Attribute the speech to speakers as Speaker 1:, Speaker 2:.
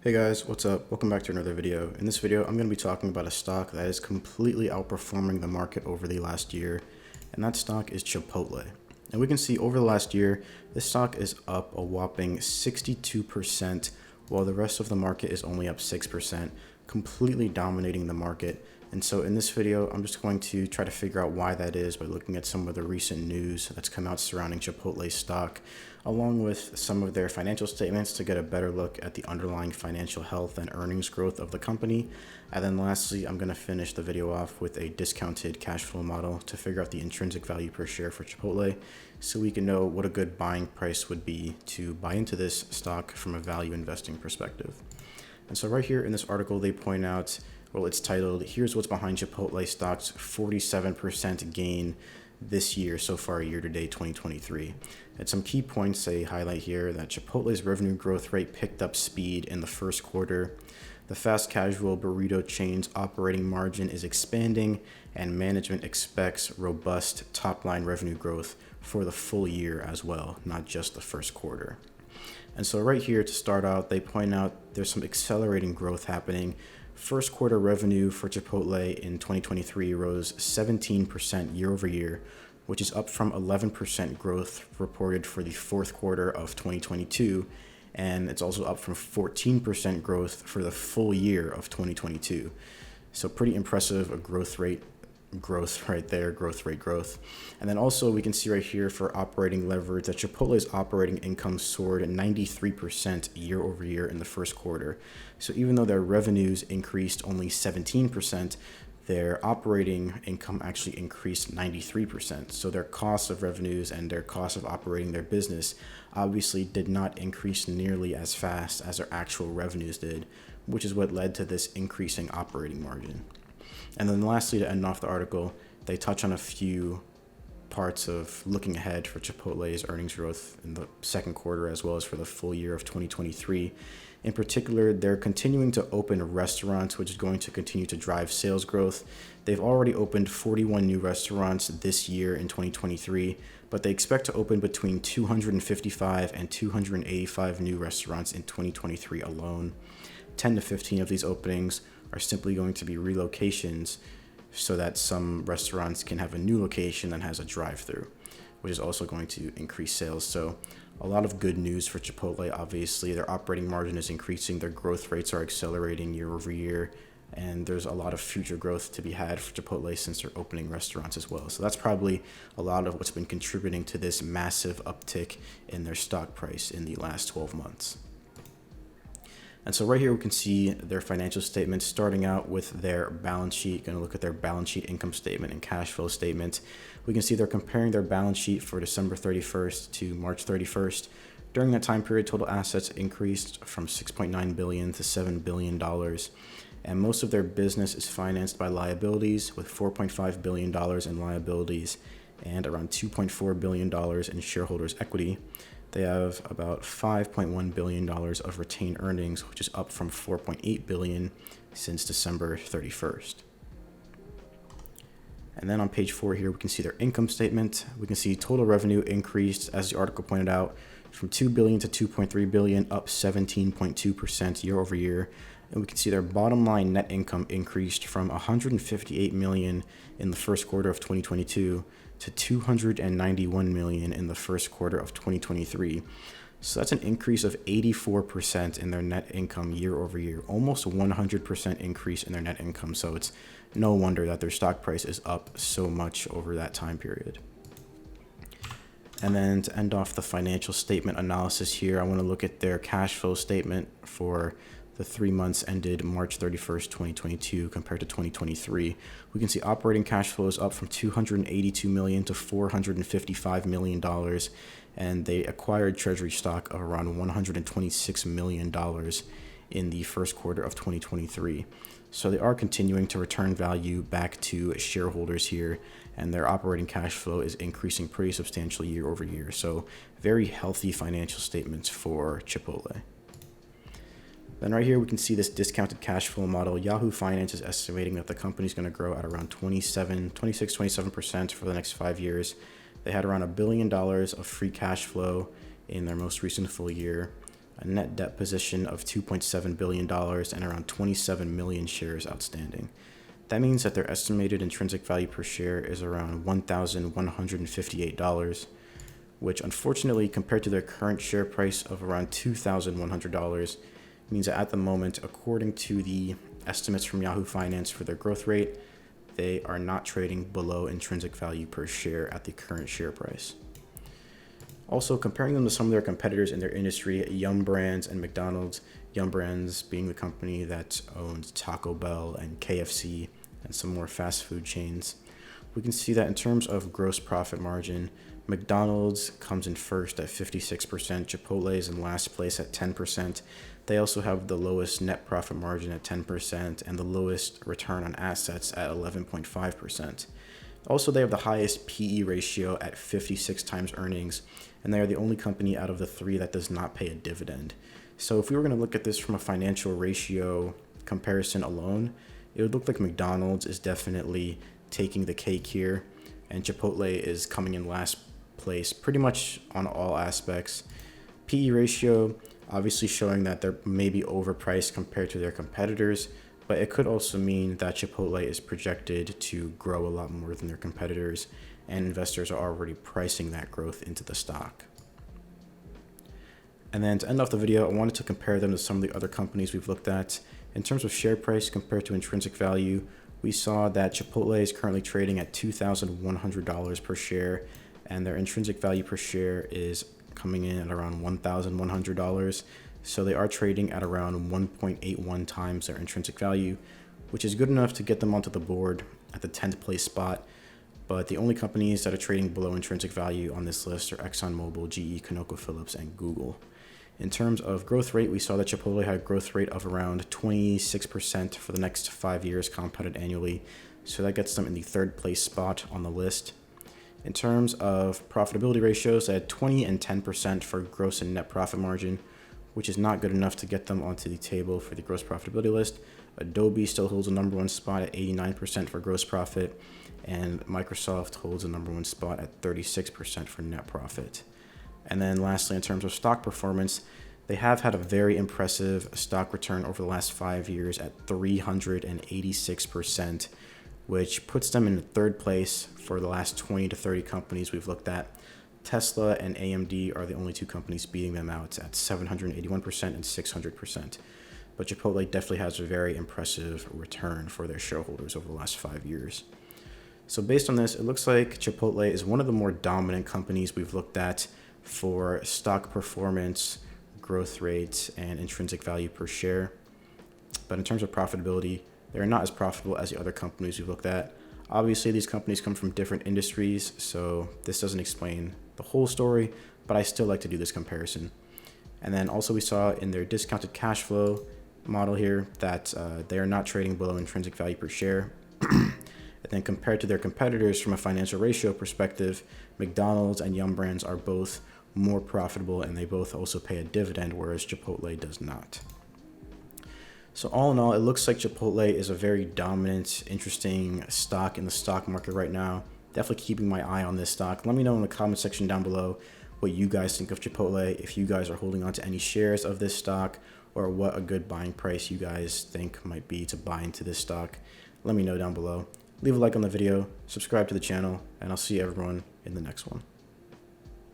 Speaker 1: Hey guys, what's up? Welcome back to another video. In this video, I'm going to be talking about a stock that is completely outperforming the market over the last year, and that stock is Chipotle. And we can see over the last year, this stock is up a whopping 62%, while the rest of the market is only up 6%, completely dominating the market. And so in this video, I'm just going to try to figure out why that is by looking at some of the recent news that's come out surrounding Chipotle's stock, along with some of their financial statements to get a better look at the underlying financial health and earnings growth of the company. And then lastly, I'm going to finish the video off with a discounted cash flow model to figure out the intrinsic value per share for Chipotle so we can know what a good buying price would be to buy into this stock from a value investing perspective. And so right here in this article, they point out, well, it's titled, "Here's What's Behind Chipotle Stock's 47% Gain This Year So Far Year to Date 2023. And some key points they highlight here that Chipotle's revenue growth rate picked up speed in the first quarter. The fast casual burrito chain's operating margin is expanding, and management expects robust top-line revenue growth for the full year as well, not just the first quarter." And so right here to start out, they point out there's some accelerating growth happening. First quarter revenue for Chipotle in 2023 rose 17% year over year, which is up from 11% growth reported for the fourth quarter of 2022. And it's also up from 14% growth for the full year of 2022. So pretty impressive growth right there, growth. And then also we can see right here for operating leverage that Chipotle's operating income soared 93% year over year in the first quarter. So even though their revenues increased only 17%, their operating income actually increased 93%. So their cost of revenues and their cost of operating their business obviously did not increase nearly as fast as their actual revenues did, which is what led to this increasing operating margin. And then lastly, to end off the article, they touch on a few parts of looking ahead for Chipotle's earnings growth in the second quarter as well as for the full year of 2023. In particular, they're continuing to open restaurants, which is going to continue to drive sales growth. They've already opened 41 new restaurants this year in 2023, but they expect to open between 255 and 285 new restaurants in 2023 alone. 10 to 15 of these openings are simply going to be relocations so that some restaurants can have a new location that has a drive-through, which is also going to increase sales. So a lot of good news for Chipotle. Obviously, their operating margin is increasing, their growth rates are accelerating year over year, and there's a lot of future growth to be had for Chipotle since they're opening restaurants as well. So that's probably a lot of what's been contributing to this massive uptick in their stock price in the last 12 months. And so right here we can see their financial statements, starting out with their balance sheet. Going to look at their balance sheet, income statement, and cash flow statement. We can see they're comparing their balance sheet for December 31st to March 31st. During that time period, total assets increased from $6.9 billion to $7 billion. And most of their business is financed by liabilities, with $4.5 billion in liabilities and around $2.4 billion in shareholders' equity. They have about $5.1 billion of retained earnings, which is up from $4.8 billion since December 31st. And then on page 4 here, we can see their income statement. We can see total revenue increased, as the article pointed out, from $2 billion to $2.3 billion, up 17.2% year over year. And we can see their bottom line net income increased from $158 million in the first quarter of 2022 to $291 million in the first quarter of 2023. So that's an increase of 84% in their net income year over year, almost 100% increase in their net income. So it's no wonder that their stock price is up so much over that time period. And then to end off the financial statement analysis here, I want to look at their cash flow statement for the 3 months ended March 31st, 2022 compared to 2023. We can see operating cash flow is up from $282 million to $455 million, and they acquired treasury stock of around $126 million in the first quarter of 2023. So they are continuing to return value back to shareholders here, and their operating cash flow is increasing pretty substantially year over year. So very healthy financial statements for Chipotle. Then right here, we can see this discounted cash flow model. Yahoo Finance is estimating that the company is going to grow at around 27% for the next 5 years. They had around $1 billion of free cash flow in their most recent full year. a net debt position of $2.7 billion, and around 27 million shares outstanding. That means that their estimated intrinsic value per share is around $1,158, which unfortunately, compared to their current share price of around $2,100, means that at the moment, according to the estimates from Yahoo Finance for their growth rate, they are not trading below intrinsic value per share at the current share price. Also, comparing them to some of their competitors in their industry, Yum Brands and McDonald's, Yum Brands being the company that owns Taco Bell and KFC and some more fast food chains, we can see that in terms of gross profit margin, McDonald's comes in first at 56%, Chipotle is in last place at 10%. They also have the lowest net profit margin at 10% and the lowest return on assets at 11.5%. Also, they have the highest PE ratio at 56 times earnings, and they are the only company out of the three that does not pay a dividend. So if we were going to look at this from a financial ratio comparison alone, it would look like McDonald's is definitely taking the cake here, and Chipotle is coming in last place pretty much on all aspects. PE ratio obviously showing that they're maybe overpriced compared to their competitors, but it could also mean that Chipotle is projected to grow a lot more than their competitors, and investors are already pricing that growth into the stock. And then to end off the video, I wanted to compare them to some of the other companies we've looked at. In terms of share price compared to intrinsic value, we saw that Chipotle is currently trading at $2,100 per share, and their intrinsic value per share is coming in at around $1,100. So they are trading at around 1.81 times their intrinsic value, which is good enough to get them onto the board at the 10th place spot. But the only companies that are trading below intrinsic value on this list are ExxonMobil, GE, ConocoPhillips, and Google. In terms of growth rate, we saw that Chipotle had a growth rate of around 26% for the next 5 years compounded annually. So that gets them in the 3rd place spot on the list. In terms of profitability ratios, they had 20 and 10% for gross and net profit margin, which is not good enough to get them onto the table for the gross profitability list. Adobe still holds the number 1 spot at 89% for gross profit, and Microsoft holds the number 1 spot at 36% for net profit. And then lastly, in terms of stock performance, they have had a very impressive stock return over the last 5 years at 386%, which puts them in 3rd place for the last 20 to 30 companies we've looked at. Tesla and AMD are the only 2 companies beating them out at 781% and 600%. But Chipotle definitely has a very impressive return for their shareholders over the last 5 years. So based on this, it looks like Chipotle is one of the more dominant companies we've looked at for stock performance, growth rates, and intrinsic value per share. But in terms of profitability, they're not as profitable as the other companies we've looked at. Obviously, these companies come from different industries, so this doesn't explain the whole story, but I still like to do this comparison. And then also we saw in their discounted cash flow model here that they are not trading below intrinsic value per share. And then compared to their competitors from a financial ratio perspective, McDonald's and Yum Brands are both more profitable, and they both also pay a dividend, whereas Chipotle does not. So all in all, it looks like Chipotle is a very dominant, interesting stock in the stock market right now. Definitely keeping my eye on this stock. Let me know in the comment section down below what you guys think of Chipotle, if you guys are holding on to any shares of this stock, or what a good buying price you guys think might be to buy into this stock. Let me know down below. Leave a like on the video, subscribe to the channel, and I'll see everyone in the next one.